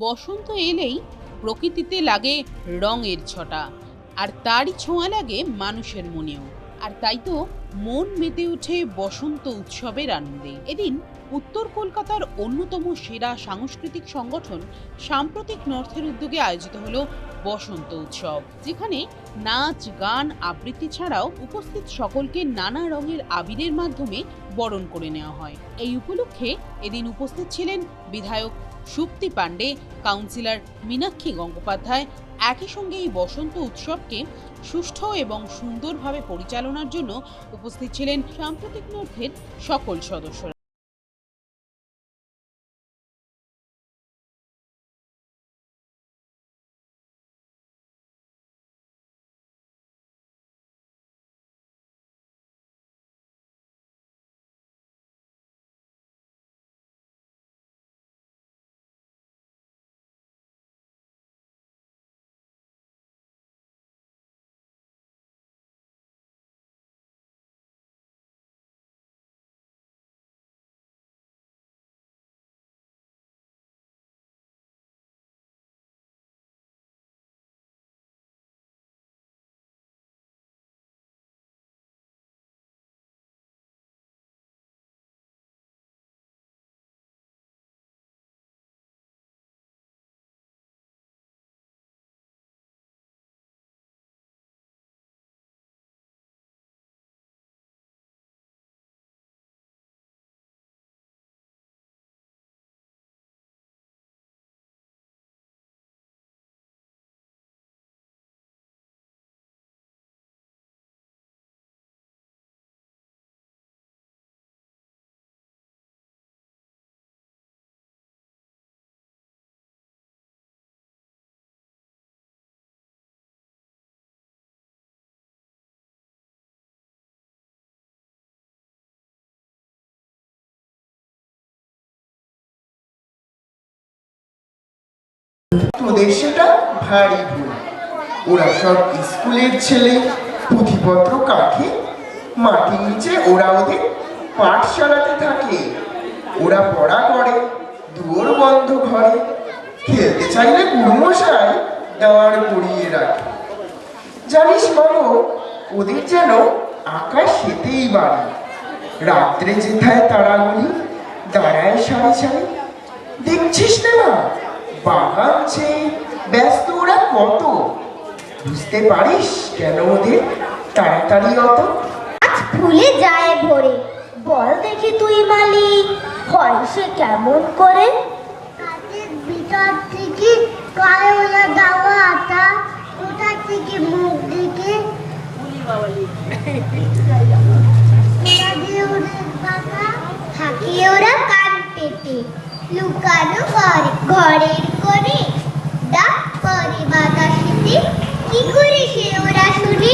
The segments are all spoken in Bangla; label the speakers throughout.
Speaker 1: বসন্ত এলেই প্রকৃতিতে লাগে রঙের ছটা, আর তারই ছোঁয়া লাগে মানুষের মনেও। আর তাই তো মন মেতে ওঠে বসন্ত উৎসবের আনন্দে। এদিন উত্তর কলকাতার অন্যতম সেরা সাংস্কৃতিক সংগঠন সাম্প্রতিক নর্থের উদ্যোগে আয়োজিত হলো বসন্ত উৎসব, যেখানে নাচ, গান, আবৃত্তি ছাড়াও উপস্থিত সকলকে নানা রঙের আবিরের মাধ্যমে বরণ করে নেওয়া হয়। এই উপলক্ষে এদিন উপস্থিত ছিলেন বিধায়ক সুপ্তি পাণ্ডে, কাউন্সিলর মীনাক্ষী গঙ্গোপাধ্যায়। একই সঙ্গে এই বসন্ত উৎসবকে সুষ্ঠু এবং সুন্দরভাবে পরিচালনার জন্য উপস্থিত ছিলেন সাম্প্রতিক নর্থের সকল সদস্যরা।
Speaker 2: তোদের সেটা ভারী ভুল। ওরা সব স্কুলের ছেলে, পুঁথিপত্র কাঁখে, মাটির নিচে ওরা ওদের পাঠশালাতে থাকে। ওরা পড়া করে, দুয়ার বন্ধ ঘরে, খেলতে চাইলে গুরুমশাই দাঁড় করিয়ে রাখে। জানিস বাবু, ওদের যেন আকাশ সেতেই বাড়ি। রাত্রে যেথায় তারাগুলি দাঁড়ায় সারি সারি, দেখছিস না বাগান চেয়ে ব্যস্ত ওরা কত। বুঝতে পারিস কেন ওদের তাড়াতাড়ি অত?
Speaker 3: আজ ফুলে যায় ভরে, বল দেখি তুই মালিক, হয় সে কেমন করে? কাজের ভিতর থেকে গায়ে ওরা দেওয়া আটা, ওটা থেকে মুখ দিকে থাকে ওরা কান পেতে, লুকানো ঘরের করে, ডাক পরে বাতাসেতে, কি করে সে ওরা শুনে?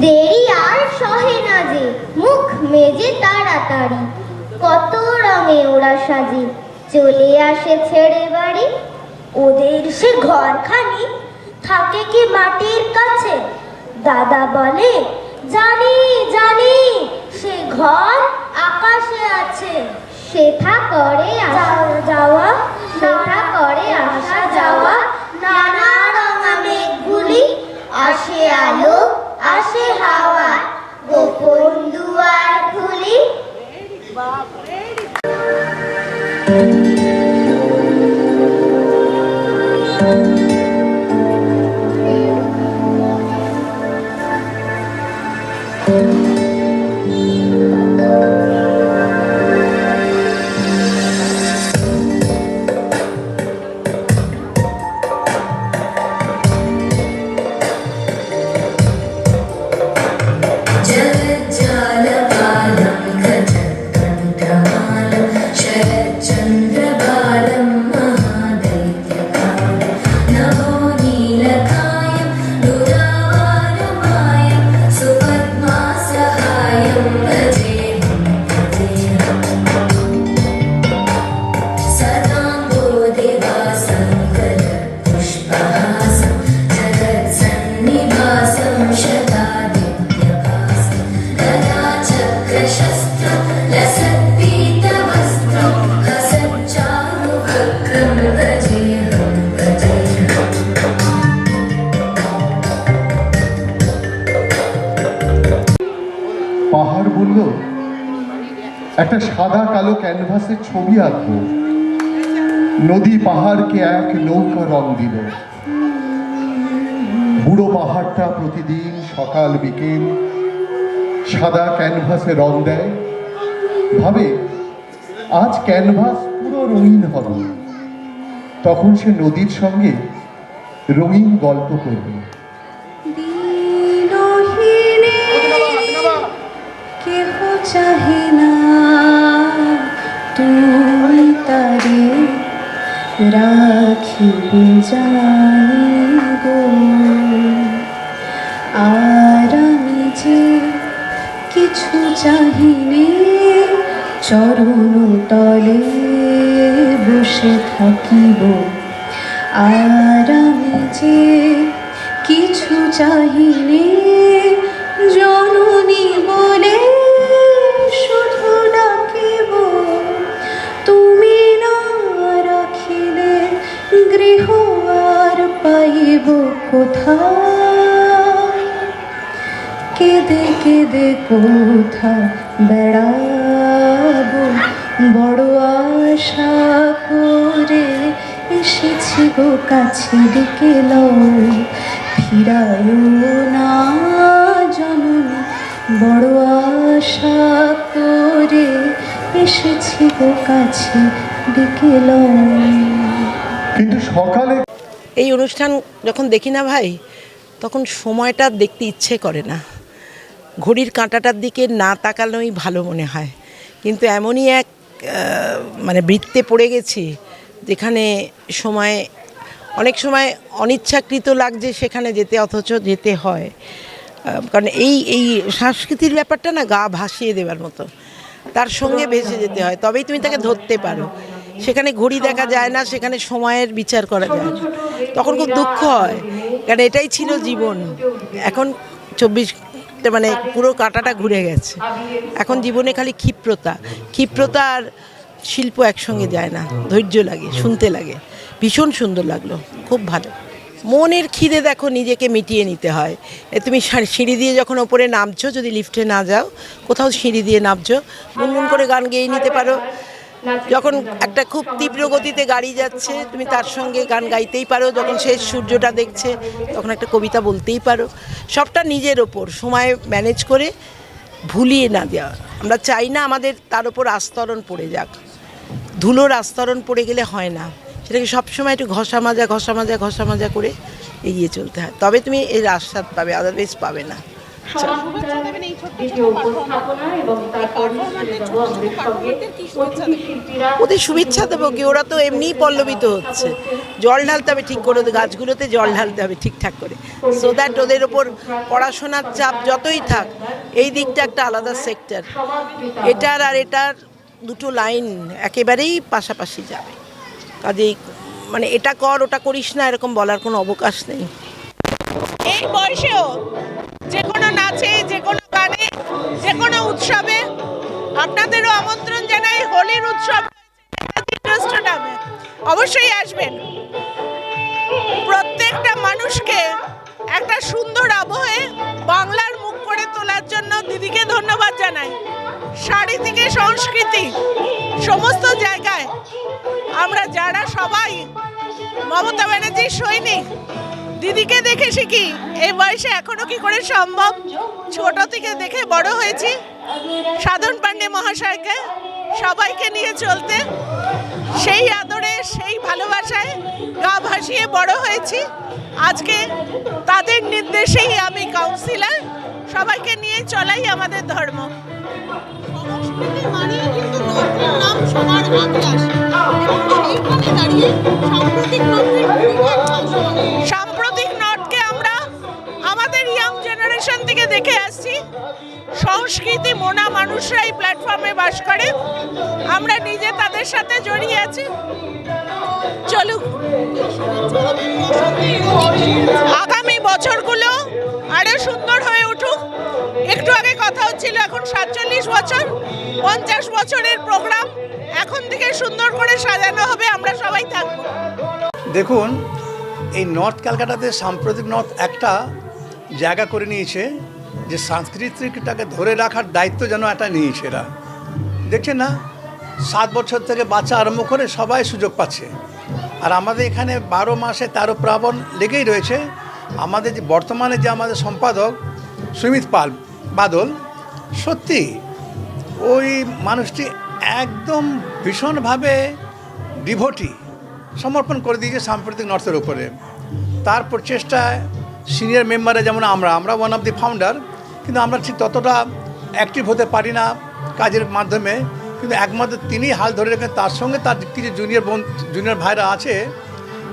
Speaker 3: দেরি আর সহে না যে, মুখ মেজে তাড়াতাড়ি, কত রঙে ওরা সাজে, চলে আসে ছেড়ে বাড়ি। ওদের সে ঘরখানি থাকে কি মাটির কাছে? দাদা বলে, জানি জানি, সে ঘর আকাশে আছে। সেথা করে যাওয়া, সেথা করে আসা যাওয়া, নানা রঙা মেঘগুলি, আসে আলো, আসে হাওয়া, গোপন দুয়ার খুলি।
Speaker 4: शरच्चन्द्रबालं महादैत्यकालं नव একটা সাদা কালো ক্যানভাসের ছবি আঁকবো, নদী পাহাড়কে এক নৌকা রং দিল। বুড়ো পাহাড়টা প্রতিদিন সকাল বিকেল সাদা ক্যানভাসে রং দেয়, ভাবে আজ ক্যানভাস পুরো রঙিন হবে। তখন সে নদীর সঙ্গে রঙিন গল্প করবে।
Speaker 5: কেহ চাহে না তুমি তারে রাখিবে জানি গো, আর আমি যে কিছু চাহিনে চরণ তলে বসে থাকিব, আর আমি যে কিছু চাহিনে জননী বলে শুধু ডাকিব, তুমি না রাখিলে গৃহ আর পাইব কোথায়, কেঁদে কেঁদে কোথা বেড়াবো, বড় আশা করে এসেছি গো কাছে, ডেকে লও ফিরায় না জননী, বড় আশা করে এসেছি গো কাছে, ডেকে লও।
Speaker 4: কিন্তু সকালে
Speaker 6: এই অনুষ্ঠান যখন দেখি না ভাই, তখন সময়টা দেখতে ইচ্ছে করে না, ঘড়ির কাঁটাটার দিকে না তাকানোই ভালো মনে হয়। কিন্তু এমনই এক মানে বৃত্তে পড়ে গেছি যেখানে সময় অনেক সময় অনিচ্ছাকৃত লাগছে সেখানে যেতে, অথচ যেতে হয়। কারণ এই সংস্কৃতির ব্যাপারটা না গা ভাসিয়ে দেওয়ার মতো, তার সঙ্গে ভেসে যেতে হয়, তবেই তুমি তাকে ধরতে পারো। সেখানে ঘড়ি দেখা যায় না, সেখানে সময়ের বিচার করা যায় না, তখন খুব দুঃখ হয়। কারণ এটাই ছিল জীবন। এখন 24 মানে পুরো কাঁটাটা ঘুরে গেছে। এখন জীবনে খালি ক্ষিপ্রতা আর শিল্প একসঙ্গে যায় না, ধৈর্য লাগে, শুনতে লাগে। ভীষণ সুন্দর লাগলো, খুব ভালো। মনের খিদে দেখো নিজেকে মিটিয়ে নিতে হয়। তুমি সিঁড়ি দিয়ে যখন ওপরে নামছো, যদি লিফটে না যাও, কোথাও সিঁড়ি দিয়ে নামছো, গুনগুন করে গান গেয়ে নিতে পারো। যখন একটা খুব তীব্র গতিতে গাড়ি যাচ্ছে, তুমি তার সঙ্গে গান গাইতেই পারো। যখন শেষ সূর্যটা দেখছে, তখন একটা কবিতা বলতেই পারো। সবটা নিজের ওপর, সময় ম্যানেজ করে ভুলিয়ে না দেওয়া। আমরা চাই না আমাদের তার ওপর আস্তরণ পড়ে যাক, ধুলোর আস্তরণ পড়ে গেলে হয় না। সেটাকে সবসময় একটু ঘষা মাজা করে এগিয়ে চলতে হয়, তবে তুমি এর আস্বাদ পাবে, আদারওয়াইজ পাবে না। ওদের শুভেচ্ছা দেবো কি, ওরা তো এমনিই পল্লবিত হচ্ছে। জল ঢালতে হবে ঠিক করে, গাছগুলোতে জল ঢালতে হবে ঠিকঠাক করে, সো দ্যাট ওদের ওপর পড়াশোনার চাপ যতই থাক, এই দিকটা একটা আলাদা সেক্টর। এটার আর এটার দুটো লাইন একেবারেই পাশাপাশি যাবে। কাজেই মানে এটা কর ওটা করিস না এরকম বলার কোনো অবকাশ নেই।
Speaker 1: এই বয়সেও যে কোনো নাচে, যে কোনো গানে, যে কোনো উৎসবে আপনাদেরও আমন্ত্রণ জানাই। হোলির উৎসব নামে অবশ্যই আসবেন। প্রত্যেকটা মানুষকে একটা সুন্দর আবহে বাংলার মুখ করে তোলার জন্য দিদিকে ধন্যবাদ জানাই। শাড়ি থেকে সংস্কৃতি সমস্ত জায়গায় আমরা যারা সবাই মমতা ব্যানার্জির সৈনিক, দিদিকে দেখে শিখি। এই বয়সে এখনো কি করে সম্ভব? ছোট থেকে দেখে বড় হয়েছি সাধন পান্ডে মহাশয়কে, সবাইকে নিয়ে চলতে, সেই আদরে সেই ভালোবাসায় গা ভাসিয়ে বড় হয়েছি। আজকে তাদের নির্দেশেই আমি কাউন্সিলর, সবাইকে নিয়ে চলাই আমাদের ধর্ম। সাম্প্রতিক নটকে আমরা আমাদের ইয়াং জেনারেশন থেকে দেখে আসছি। সংস্কৃতি মোনা মানুষরাই প্ল্যাটফর্মে বাস করে, আমরা নিজে তাদের সাথে জড়িয়ে আছি। চলুক, আগামী বছরগুলো আরো সুন্দর হয়ে উঠুক। একটু আগে কথা হচ্ছিল, এখন 47 বছর, 50 বছরের প্রোগ্রাম এখন থেকে সুন্দর করে সাজানো হবে, আমরা সবাই থাকবো।
Speaker 7: দেখুন, এই নর্থ ক্যালকাটাতে সাম্প্রতিক নর্থ একটা জায়গা করে নিয়েছে যে সংস্কৃতিটাকে ধরে রাখার দায়িত্ব যেন একটা নিয়েছে এরা। দেখছেন না 7 বছর থেকে বাচ্চা আরম্ভ করে সবাই সুযোগ পাচ্ছে। আর আমাদের এখানে 12 মাসে 13 প্রাবণ লেগেই রয়েছে। আমাদের যে বর্তমানে যে আমাদের সম্পাদক সুমিত পাল বাদল, সত্যি ওই মানুষটি একদম ভীষণভাবে ডিভোটি, সমর্পণ করে দিয়েছে সাম্প্রতিক নর্থের উপরে। তার প্রচেষ্টায় সিনিয়র মেম্বারে যেমন আমরা ওয়ান অফ দি ফাউন্ডার, কিন্তু আমরা ঠিক ততটা অ্যাক্টিভ হতে পারি না কাজের মাধ্যমে, কিন্তু একমাত্র তিনি হাল ধরে রেখে তার সঙ্গে তার কিছু জুনিয়র ভাইরা আছে।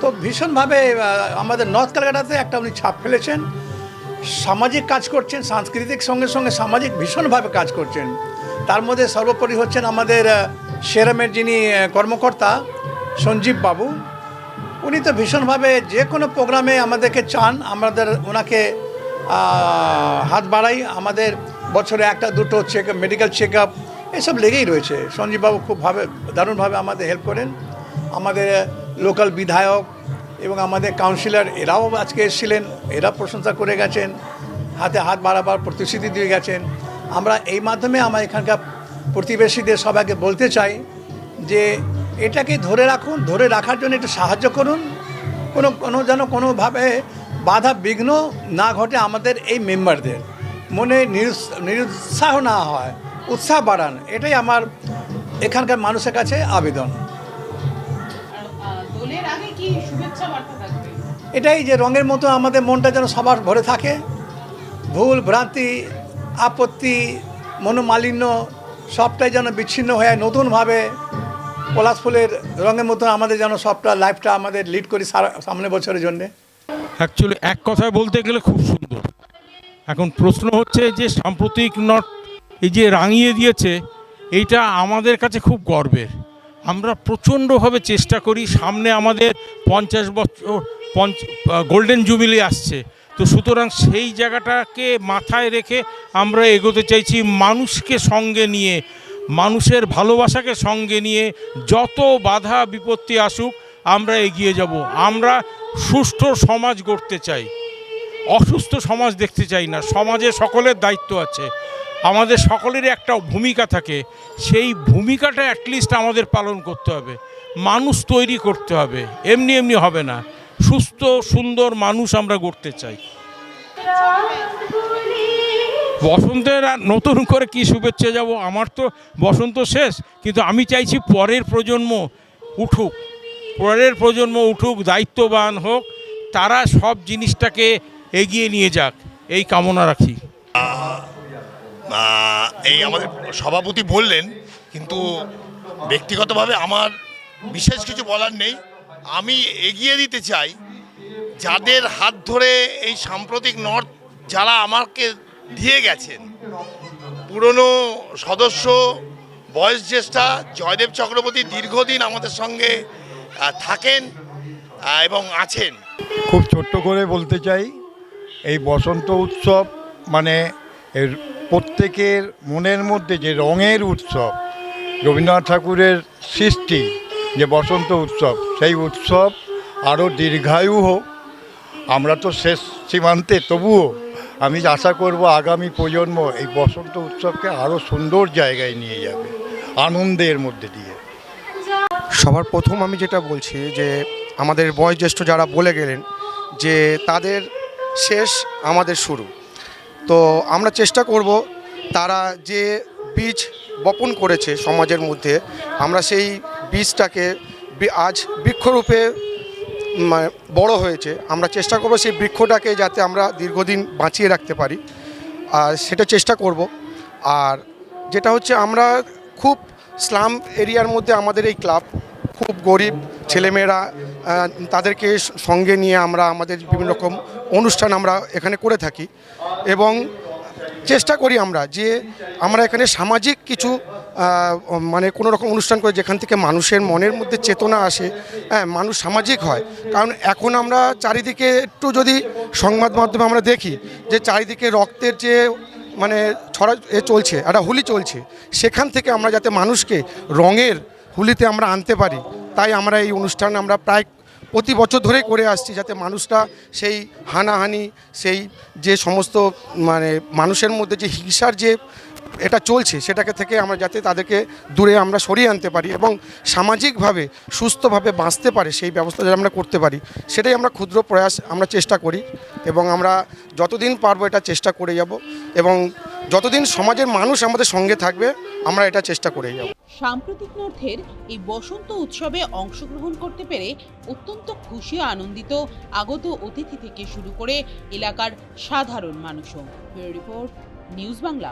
Speaker 7: তো ভীষণভাবে আমাদের নর্থ ক্যালকাটাতে একটা উনি ছাপ ফেলেছেন, সামাজিক কাজ করছেন, সাংস্কৃতিক সঙ্গে সঙ্গে সামাজিক ভীষণভাবে কাজ করছেন। তার মধ্যে সর্বোপরি হচ্ছেন আমাদের সেরামের যিনি কর্মকর্তা সঞ্জীব বাবু, উনি তো ভীষণভাবে যে কোনো প্রোগ্রামে আমাদেরকে চান, আমাদের ওনাকে হাত বাড়াই। আমাদের বছরে 1-2 মেডিকেল চেক আপ এসব লেগেই রয়েছে। সঞ্জীববাবু দারুণভাবে আমাদের হেল্প করেন। আমাদের লোকাল বিধায়ক এবং আমাদের কাউন্সিলর এরাও আজকে এসেছিলেন, এরা প্রশংসা করে গেছেন, হাতে হাত বাড়াবার প্রতিশ্রুতি দিয়ে গেছেন। আমরা এই মাধ্যমে আমার এখানকার প্রতিবেশীদের সবাইকে বলতে চাই যে এটাকে ধরে রাখুন, ধরে রাখার জন্য একটু সাহায্য করুন, যেন কোনোভাবে বাধা বিঘ্ন না ঘটে। আমাদের এই মেম্বারদের মনে নিরুৎসাহ না হয়, উৎসাহ বাড়ান, এটাই আমার এখানকার মানুষের কাছে আবেদন।
Speaker 1: দোলের আগে কি শুভেচ্ছা বার্তা থাকবে?
Speaker 7: এটাই যে রঙের মতো আমাদের মনটা যেন সবার ভরে থাকে, ভুল ভ্রান্তি, আপত্তি, মনোমালিন্য সবটাই যেন বিচ্ছিন্ন হয়ে নতুনভাবে পলাশ ফুলের রঙের মতো আমাদের যেন সবটা লাইফটা আমাদের লিড করি সামনে বছরের জন্যে।
Speaker 8: অ্যাকচুয়ালি এক কথায় বলতে গেলে খুব সুন্দর। এখন প্রশ্ন হচ্ছে যে সাম্প্রতিক নট এই যে রাঙিয়ে দিয়েছে, এইটা আমাদের কাছে খুব গর্বের। আমরা প্রচণ্ডভাবে চেষ্টা করি, সামনে আমাদের 50 বছর গোল্ডেন জুবিলি আসছে, তো সুতরাং সেই জায়গাটাকে মাথায় রেখে আমরা এগোতে চাইছি, মানুষকে সঙ্গে নিয়ে, মানুষের ভালোবাসাকে সঙ্গে নিয়ে যত বাধা বিপত্তি আসুক আমরা এগিয়ে যাব। আমরা সুষ্ঠু সমাজ গড়তে চাই, অসুস্থ সমাজ দেখতে চাই না। সমাজে সকলের দায়িত্ব আছে, আমাদের সকলেরই একটা ভূমিকা থাকে, সেই ভূমিকাটা অ্যাটলিস্ট আমাদের পালন করতে হবে। মানুষ তৈরি করতে হবে, এমনি এমনি হবে না। সুস্থ সুন্দর মানুষ আমরা গড়তে চাই। বসন্তের আর নতুন করে কি শুভেচ্ছা যাব, আমার তো বসন্ত শেষ, কিন্তু আমি চাইছি পরের প্রজন্ম উঠুক, দায়িত্ববান হোক, তারা সব জিনিসটাকে এগিয়ে নিয়ে যাক, এই কামনা রাখি।
Speaker 9: এই আমাদের সভাপতি বললেন, কিন্তু ব্যক্তিগতভাবে আমার বিশেষ কিছু বলার নেই। আমি এগিয়ে দিতে চাই যাদের হাত ধরে এই সাম্প্রতিক নর্থ যারা আমাকে দিয়ে গেছেন, পুরনো সদস্য বয়োজ্যেষ্ঠা জয়দেব চক্রবর্তী দীর্ঘদিন আমাদের সঙ্গে থাকেন এবং আছেন।
Speaker 10: খুব ছোট্ট করে বলতে চাই, এই বসন্ত উৎসব মানে এর প্রত্যেকের মনের মধ্যে যে রঙের উৎসব, রবীন্দ্রনাথ ঠাকুরের সৃষ্টি যে বসন্ত উৎসব, সেই উৎসব আরও দীর্ঘায়ু হোক। আমরা তো শেষ সীমান্তে, তবুও আমি আশা করব আগামী প্রজন্ম এই বসন্ত উৎসবকে আরও সুন্দর জায়গায় নিয়ে যাবে, আনন্দের মধ্যে দিয়ে।
Speaker 11: সবার প্রথম আমি যেটা বলছি যে আমাদের বয়োজ্যেষ্ঠ যারা বলে গেলেন যে তাদের শেষ আমাদের শুরু, তো আমরা চেষ্টা করব তারা যে বীজ বপন করেছে সমাজের মধ্যে, আমরা সেই বীজটাকে আজ বৃক্ষরূপে বড় হয়েছে, আমরা চেষ্টা করব সেই বৃক্ষটাকে যাতে আমরা দীর্ঘদিন বাঁচিয়ে রাখতে পারি, আর সেটা চেষ্টা করব। আর যেটা হচ্ছে, আমরা খুব স্লাম এরিয়ার মধ্যে আমাদের এই ক্লাব, খুব গরিব ছেলেমেয়েরা, তাদেরকে সঙ্গে নিয়ে আমরা আমাদের বিভিন্ন রকম অনুষ্ঠান আমরা এখানে করে থাকি, এবং চেষ্টা করি আমরা যে আমরা এখানে সামাজিক কিছু মানে কোনো রকম অনুষ্ঠান করে যেখান থেকে মানুষের মনের মধ্যে চেতনা আসে, হ্যাঁ, মানুষ সামাজিক হয়। কারণ এখন আমরা চারিদিকে একটু যদি সংবাদ মাধ্যমে আমরা দেখি যে চারিদিকে রক্তের যে মানে ছড়া চলছে, একটা হোলি চলছে, সেখান থেকে আমরা যাতে মানুষকে রঙের হোলিতে আমরা আনতে পারি, তাই আমরা এই অনুষ্ঠান আমরা প্রায় প্রতি বছর ধরে করে আসছি, যাতে মানুষরা সেই হানাহানি, সেই যে সমস্ত মানে মানুষের মধ্যে যে হিংসার যে এটা চলছে সেটাকে থেকে আমরা যাতে তাদেরকে দূরে আমরা সরিয়ে আনতে পারি এবং সামাজিকভাবে সুস্থভাবে বাঁচতে পারে সেই ব্যবস্থা যাতে আমরা করতে পারি, সেটাই আমরা ক্ষুদ্র প্রয়াস আমরা চেষ্টা করি এবং আমরা যতদিন পারবো এটা চেষ্টা করে যাব এবং যতদিন সমাজের মানুষ আমাদের সঙ্গে থাকবে আমরা এটা চেষ্টা করে যাব।
Speaker 1: সাম্প্রতিক নর্থের এই বসন্ত উৎসবে অংশগ্রহণ করতে পেরে অত্যন্ত খুশি ও আনন্দিত আগত অতিথি থেকে শুরু করে এলাকার সাধারণ মানুষও। Report, news Bangla.